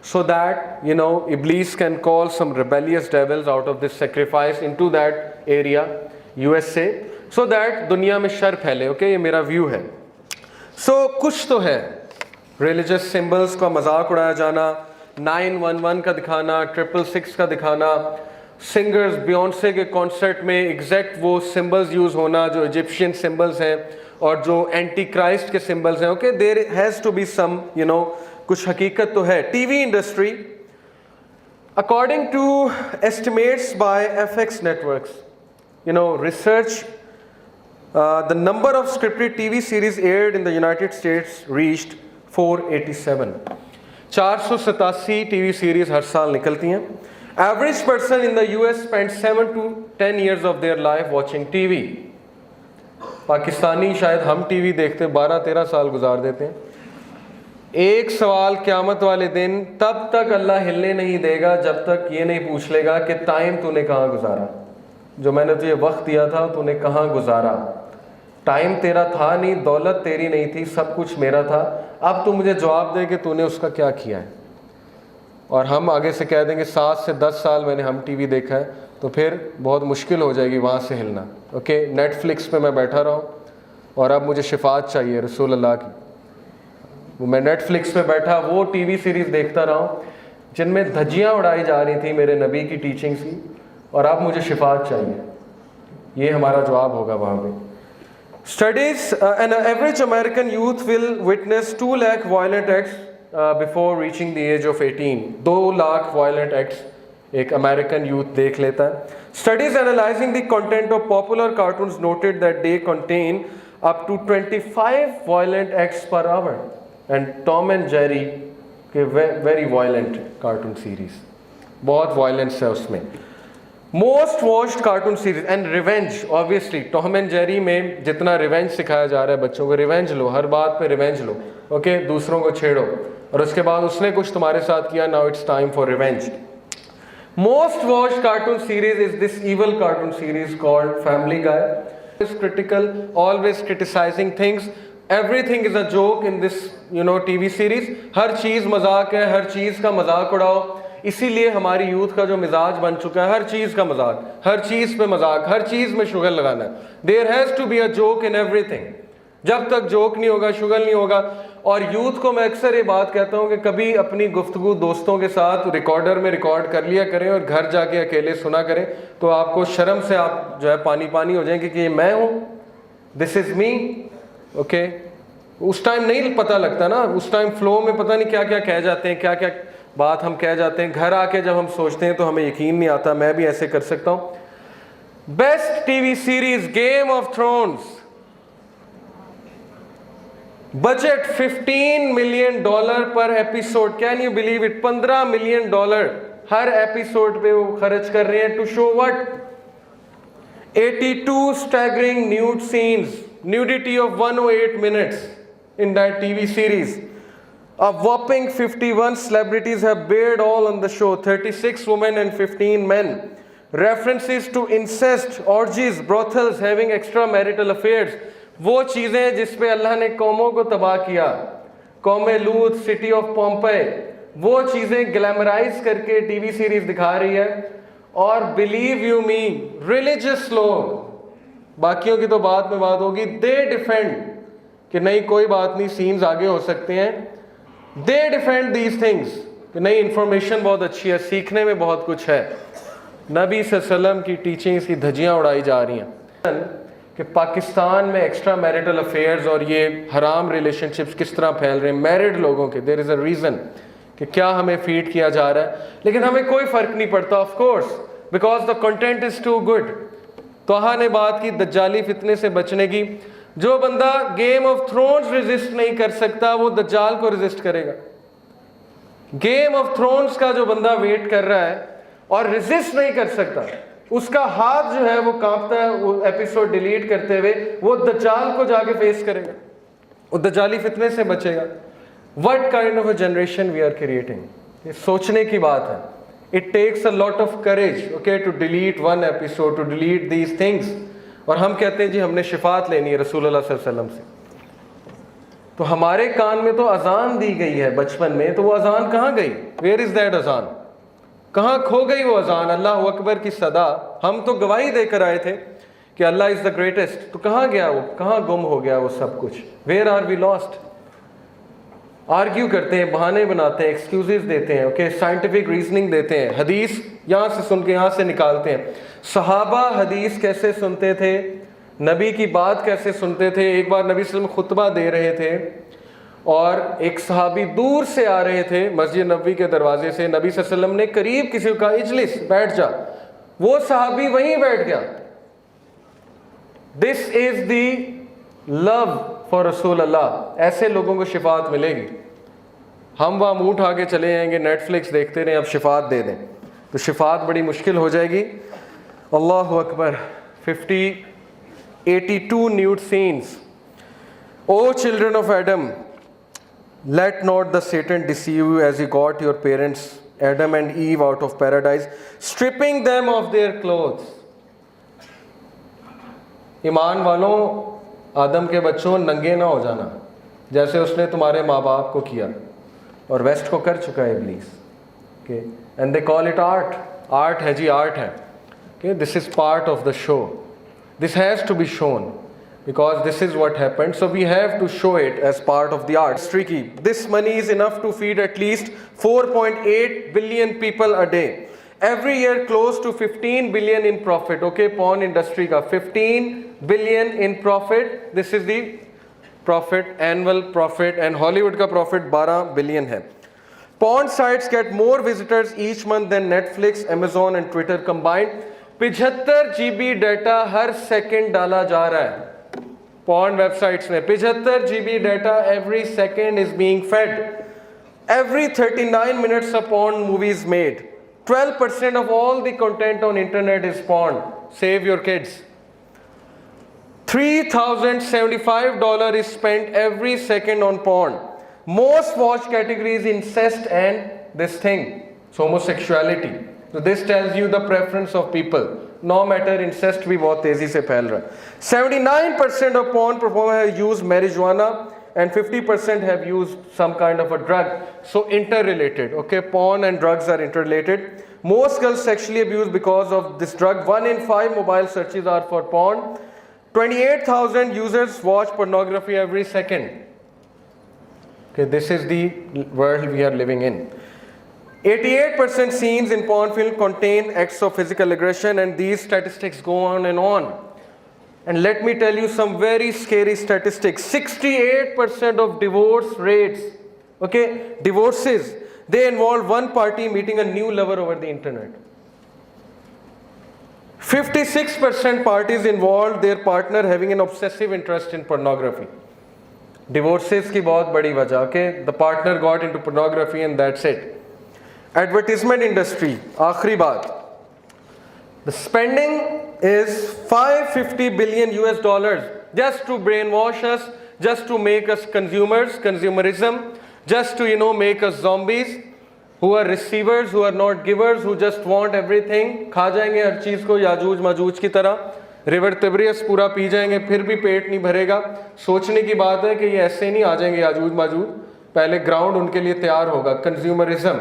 so that you know Iblis can call some rebellious devils out of this sacrifice into that area, USA, so that दुनिया में sir फैले. Okay, ये मेरा व्यू है. So कुछ तो है, religious symbols का मजाक उड़ाया जाना, 911 का दिखाना, 666 का दिखाना, सिंगर्स बियॉन्से के कॉन्सर्ट में एग्जैक्ट वो सिंबल्स यूज़ होना जो इजिप्शियन सिंबल्स हैं और जो एंटी क्राइस्ट के सिंबल्स हैं. Okay, there has to be some you know कुछ हकीकत तो है. TV industry, according to estimates by FX networks, you know, research, the number of scripted TV series aired in the United States reached 487. 487 TV series हर साल निकलती हैं. Average person in the US spends 7 to 10 years of their life watching TV. Pakistani शायद हम TV देखते 12-13 साल गुजार देते हैं. एक सवाल क़यामत वाले दिन, तब तक अल्लाह हिलने नहीं देगा जब तक ये नहीं पूछ लेगा कि टाइम तूने कहाँ गुजारा, जो मैंने तुझे वक्त दिया था तूने कहाँ गुजारा. टाइम तेरा था नहीं, दौलत तेरी नहीं थी, सब कुछ मेरा था. अब तू मुझे जवाब दे कि तूने उसका क्या किया है. और हम आगे से कह देंगे 7 से 10 साल मैंने हम टीवी देखा है, तो फिर बहुत मुश्किल हो जाएगी वहाँ से हिलना. ओके, नेटफ्लिक्स पे मैं बैठा रहा हूँ और अब मुझे शिफात चाहिए रसूल अल्लाह की. मैं नेटफ्लिक्स पे बैठा वो टीवी सीरीज़ देखता रहा हूँ जिनमें धज्जियाँ उड़ाई जा रही थी मेरे नबी की टीचिंग्स की, और अब मुझे शिफात चाहिए. ये हमारा जवाब होगा वहाँ पे. Studies, an average American youth will witness 2 lakh violent acts before reaching the age of 18. 2 lakh violent acts एक American youth देख लेता है. Studies analyzing the content of popular cartoons noted that they contain up to 25 violent acts per hour. And Tom and Jerry के very violent cartoon series, बहुत violence है उसमें. Most watched cartoon series and revenge, obviously Tom and Jerry में जितना revenge सिखाया जा रहा है बच्चों को, revenge लो, हर बात पे revenge लो. ओके, दूसरों को छेड़ो और उसके बाद उसने कुछ तुम्हारे साथ किया, now it's time for revenge. Most watched cartoon series is this evil cartoon series called Family Guy. It's critical, always criticizing things. Everything is a joke in this you know TV series. हर चीज़ मजाक है, हर चीज़ का मजाक उड़ाओ. इसीलिए हमारी youth का जो मिजाज बन चुका है, हर चीज़ का मजाक, हर चीज़ पे मजाक, हर चीज़ में शुगर लगाना है. There has to be a joke in everything. जब तक जोक नहीं होगा, शुगर नहीं होगा. और यूथ को मैं अक्सर ये बात कहता हूँ कि कभी अपनी गुफ्तगू दोस्तों के साथ रिकॉर्डर में रिकॉर्ड कर लिया करें और घर जाके अकेले सुना करें, तो आपको शर्म से आप जो है पानी पानी हो जाएंगे कि ये मैं हूँ, दिस इज़ मी. ओके, उस टाइम नहीं पता लगता ना, उस टाइम फ्लो में पता नहीं क्या क्या कह जाते हैं, क्या क्या बात हम कह जाते हैं. घर आके जब हम सोचते हैं तो हमें यकीन नहीं आता मैं भी ऐसे कर सकता हूँ. Best TV series game of thrones, budget $15 million per episode. Can you believe it? $15 million हर एपिसोड पे वो खर्च कर रहे हैं. To show what? 82 staggering nude scenes, nudity of 108 minutes in that TV series. A whopping 51 celebrities have bared all on the show, 36 women and 15 men. References to incest, orgies, brothels, having extramarital affairs. वो चीज़ें जिस पे अल्लाह ने कौमों को तबाह किया. कौम लूत, सिटी ऑफ पोम्पे, वो चीज़ें ग्लैमराइज करके टीवी सीरीज दिखा रही है। और बिलीव यू मी, रिलीजियस लोग, बाकियों की तो बात में बात होगी, दे डिफेंड कि नहीं कोई बात नहीं, सीन्स आगे हो सकते हैं। दे डिफेंड दीज थिंग्स कि नहीं, इंफॉर्मेशन बहुत अच्छी है, सीखने में बहुत कुछ है। नबी सल्लल्लाहु अलैहि वसल्लम की टीचिंग्स की धज्जियाँ उड़ाई जा रही हैं कि पाकिस्तान में एक्स्ट्रा मैरिटल अफेयर्स और ये हराम रिलेशनशिप्स किस तरह फैल रहे हैं मैरिड लोगों के। देयर इज़ अ रीज़न कि क्या हमें फीड किया जा रहा है, लेकिन हमें कोई फ़र्क नहीं पड़ता, of course, because the content is too good. तोहा ने बात की दज्जाली फितने से बचने की। जो बंदा गेम ऑफ थ्रोन्स रेजिस्ट नहीं कर सकता वो दज्जाल को रेजिस्ट करेगा। गेम ऑफ थ्रोन्स का जो बंदा वेट कर रहा है और रेजिस्ट नहीं कर सकता, उसका हाथ जो है वो कांपता है, वो एपिसोड डिलीट करते हुए वो दज्जाल को जाके फेस करेगा, वो दज्जाली फितने से बचेगा। What kind of a generation we are creating, ये सोचने की बात है। It takes a lot of courage, okay, to delete one episode, to delete these things. और हम कहते हैं जी हमने शिफात लेनी है रसूलुल्लाह सल्लल्लाहु अलैहि वसल्लम से। तो हमारे कान में तो अजान दी गई है बचपन में, तो वो अजान कहाँ गई? वेयर इज दैट अजान? कहाँ खो गई वो अजान? अल्लाह अकबर की सदा, हम तो गवाही देकर आए थे कि अल्लाह इज द ग्रेटेस्ट, तो कहाँ गया वो? कहाँ गुम हो गया वो सब कुछ? Where are we lost? Argue करते हैं, बहाने बनाते हैं, एक्सक्यूजेस देते हैं, ओके, साइंटिफिक रीजनिंग देते हैं, हदीस यहाँ से सुन के यहाँ से निकालते हैं। सहाबा हदीस कैसे सुनते थे, नबी की बात कैसे सुनते थे। एक बार नबी सल्लल्लाहु अलैहि वसल्लम खुतबा दे रहे थे और एक सहाबी दूर से आ रहे थे मस्जिद नबवी के दरवाजे से, नबी सल्लल्लाहु अलैहि वसल्लम ने करीब किसी को कहा इजलिस, बैठ जा, वो सहाबी वहीं बैठ गया। This is the love for रसूल अल्लाह। ऐसे लोगों को शिफात मिलेगी। हम वहाँ मुंह उठा के चले जाएंगे, नेटफ्लिक्स देखते रहे, अब शिफात दे दें, तो शिफात बड़ी मुश्किल हो जाएगी। अल्लाह Akbar. 82 nude scenes. O children of Adam, let not the Satan deceive you as he got your parents Adam and Eve out of paradise, stripping them of their clothes. ईमान वालों, आदम के बच्चों, नंगे ना हो जाना जैसे उसने तुम्हारे माँ बाप को किया और वेस्ट को कर चुका है Iblis. Okay, and they call it art. Art है जी, आर्ट है। Okay, this is part of the show, this has to be shown because this is what happened, so we have to show it as part of the art. It's tricky. This money is enough to feed at least 4.8 billion people a day. Every year close to 15 billion in profit. Okay, porn industry ka 15 billion in profit. This is the profit, annual profit, and Hollywood ka profit 12 billion hai. Porn sites get more visitors each month than Netflix, Amazon and Twitter combined. 75 GB data her second डाला जा रहा है porn websites में। 75 GB data every second is being fed. Every 39 minutes a porn movie is made. 12% of all the content on internet is porn. Save your kids. $3,075 is spent every second on porn. Most watched categories incest and this thing, so homosexuality. So this tells you the preference of people. No matter, incest भी बहुत तेजी से फैल रहा है। 79% of porn performers have used marijuana and 50% have used some kind of a drug. So interrelated. Okay, porn and drugs are interrelated. Most girls sexually abused because of this drug. 1 in 5 mobile searches are for porn. 28,000 users watch pornography every second. Okay, this is the world we are living in. 88% scenes in porn film contain acts of physical aggression, and these statistics go on and on. And let me tell you some very scary statistics. 68% of divorce rates, okay, divorces, they involve one party meeting a new lover over the internet. 56% parties involved their partner having an obsessive interest in pornography. Divorces की बहुत बड़ी वजह, okay, the partner got into pornography and that's it. Advertisement industry, आखिरी बात. The spending is 550 billion US dollars just to brainwash us, just to make us consumers, consumerism, just to, make us zombies who are receivers, who are not givers, who just want everything. खा जाएंगे हर चीज़ को याजूज माजूज की तरह, river तिब्रियस पूरा P जाएंगे फिर भी पेट नहीं भरेगा। सोचने की बात है कि ये ऐसे नहीं आ जाएंगे याजूज माजूज, पहले ग्राउंड उनके लिए तैयार होगा। कंज्यूमरिज्म,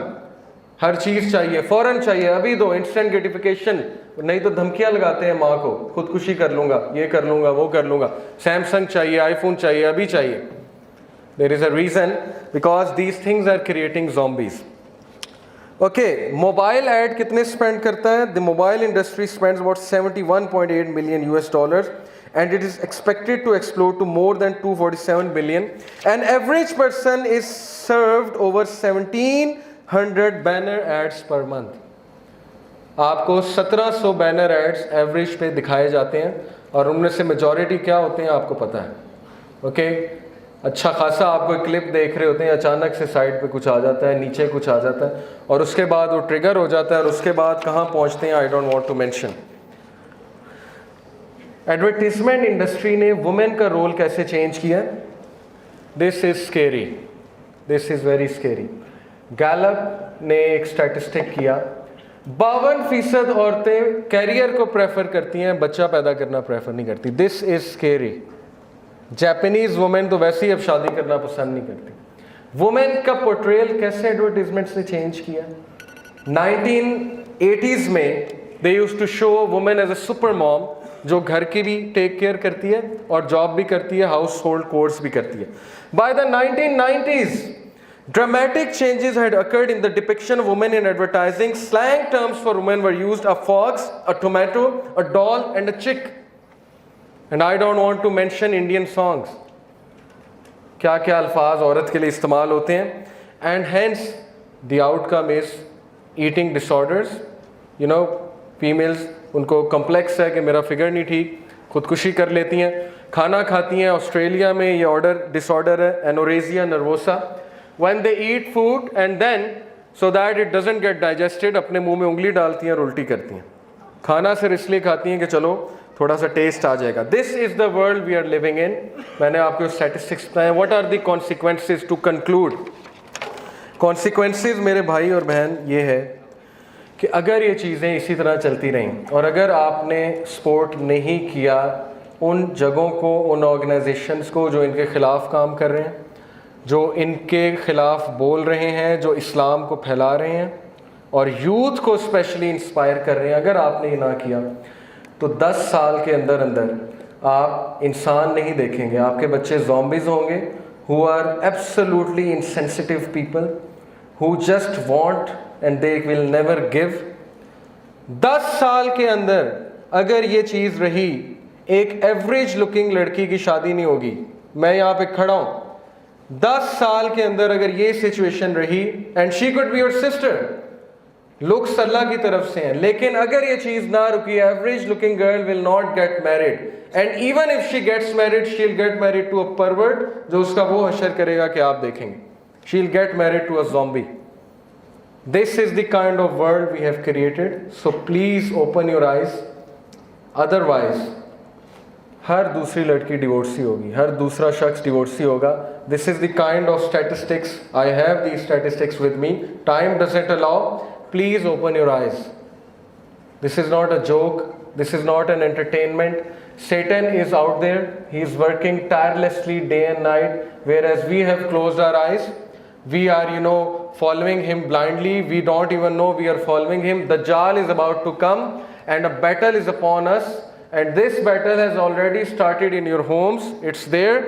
हर चीज़ चाहिए, फ़ौरन चाहिए, अभी दो, इंस्टेंट ग्रेटिफिकेशन, नहीं तो धमकियां लगाते हैं माँ को, खुदकुशी कर लूँगा, ये कर लूँगा, वो कर लूँगा, सैमसंग चाहिए, आईफोन चाहिए, अभी चाहिए। There is a reason, because these things are creating zombies. Okay, mobile ad कितने स्पेंड करता है? The mobile industry spends about 71.8 million US dollars and it is expected to explode to more than 247 billion. An average person is served over 1700 banner ads per month. आपको 1700 banner ads average पे दिखाए जाते हैं और उनमें से majority क्या होते हैं आपको पता है। ओके, अच्छा खासा आप कोई क्लिप देख रहे होते हैं, अचानक से साइड पे कुछ आ जाता है, नीचे कुछ आ जाता है और उसके बाद वो ट्रिगर हो जाता है और उसके बाद कहाँ पहुँचते हैं, I don't want to mention. Advertisement industry ने वुमेन का रोल कैसे चेंज किया? This is scary, this is very scary. Gallup ने एक स्टैटिस्टिक किया, 52% औरतें कैरियर को प्रेफर करती हैं, बच्चा पैदा करना प्रेफर नहीं करती। This is scary. Japanese women तो वैसे ही अब शादी करना पसंद नहीं करती। वुमेन का पोर्ट्रेयल कैसे एडवर्टीजमेंट्स ने चेंज किया? 1980s में they used to show women as a super mom, जो घर की भी टेक केयर करती है और जॉब भी करती है, हाउस होल्ड कोर्स भी करती है। By the 1990s, dramatic changes had occurred in the depiction of women in advertising. Slang terms for women were used: a fox, a tomato, a doll, and a chick. And I don't want to mention Indian songs. क्या क्या अल्फाज औरत के लिए इस्तेमाल होते हैं। And hence the outcome is eating disorders. You know, females, उनको कम्प्लेक्स है कि मेरा फिगर नहीं ठीक, खुदकुशी कर लेती हैं, खाना खाती हैं। ऑस्ट्रेलिया में ये डिसऑर्डर है, anorexia nervosa. When they eat food and then so that it doesn't get digested, अपने मुंह में उंगली डालती हैं और उल्टी करती हैं। खाना सिर्फ इसलिए खाती हैं कि चलो थोड़ा सा टेस्ट आ जाएगा। This is the world we are living in. मैंने आपको स्टैटिस्टिक्स बताए। What are the consequences to conclude? Consequences मेरे भाई और बहन ये है कि अगर ये चीज़ें इसी तरह चलती रहें और अगर आपने सपोर्ट नहीं किया उन जगहों को, उन ऑर्गेनाइजेशंस को जो इनके ख़िलाफ़ काम कर रहे हैं, जो इनके ख़िलाफ़ बोल रहे हैं, जो इस्लाम को फैला रहे हैं और यूथ को स्पेशली इंस्पायर कर रहे हैं, अगर आपने ये ना किया तो 10 साल के अंदर अंदर आप इंसान नहीं देखेंगे, आपके बच्चे ज़ॉम्बीज़ होंगे who are absolutely insensitive people who just want and they will never give। 10 साल के अंदर अगर ये चीज़ रही, एक एवरेज लुकिंग लड़की की शादी नहीं होगी। मैं यहाँ पे खड़ा हूँ, 10 साल के अंदर अगर ये सिचुएशन रही, and she could be your sister, looks अल्लाह की तरफ से हैं, लेकिन अगर ये चीज़ ना रुकी, average looking girl will not get married, and even if she gets married she will get married to a pervert जो उसका वो हशर करेगा कि आप देखेंगे। She will get married to a zombie. This is the kind of world we have created. So please open your eyes. Otherwise, हर दूसरी लड़की डिवोर्सी होगी, हर दूसरा शख्स डिवोर्सी होगा। This is the kind of statistics. I have these statistics with me. Time doesn't allow. Please open your eyes. This is not a joke. This is not an entertainment. Satan is out there. He is working tirelessly day and night. Whereas we have closed our eyes. We are, following him blindly. We don't even know we are following him. Dajjal is about to come and a battle is upon us. And this battle has already started in your homes. It's there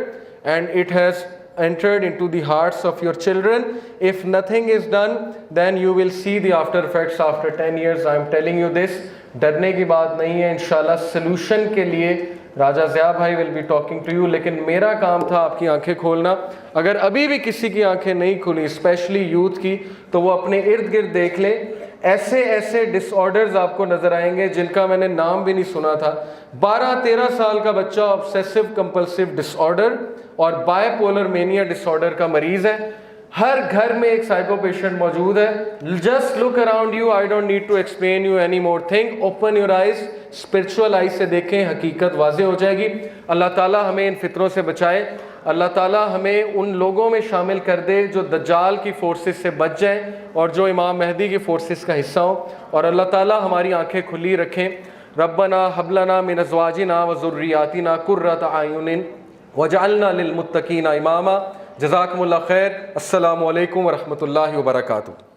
and it has entered into the hearts of your children. If nothing is done, then you will see the after effects after 10 years. I am telling you this. डरने की बात नहीं है। इंशाल्लाह solution के लिए राजा ज़िया भाई will be talking to you, लेकिन मेरा काम था आपकी आंखें खोलना। अगर अभी भी किसी की आंखें नहीं खुली, स्पेशली यूथ की, तो वो अपने इर्द गिर्द देख ले। ऐसे ऐसे डिसऑर्डर्स आपको नज़र आएंगे जिनका मैंने नाम भी नहीं सुना था। 12-13 साल का बच्चा ऑब्सेसिव कंपल्सिव डिसऑर्डर और बायपोलर मेनिया डिसऑर्डर का मरीज़ है। हर घर में एक साइको पेशेंट मौजूद है। Just look around you, I don't need to explain you any more thing. Open your eyes, spiritual eyes से देखें, हकीकत वाज़ेह हो जाएगी। अल्लाह ताला हमें इन फितरों से बचाए। अल्लाह ताला हमें उन लोगों में शामिल कर दे जो दज्जाल की फोर्सेस से बच जाएं और जो इमाम महदी की फोर्सेस का हिस्सा हों। और अल्लाह ताला हमारी आंखें खुली रखें। रब्बना हबलना मिन अज़वाजिना व ज़ुर्रियातिना कुर्रत आयुनिन वजअलना लिलमुत्तकीना इमामा। जज़ाकुमुल्लाह खैर। अस्सलामु अलैकुम व रहमतुल्लाहि व बरकातुहू।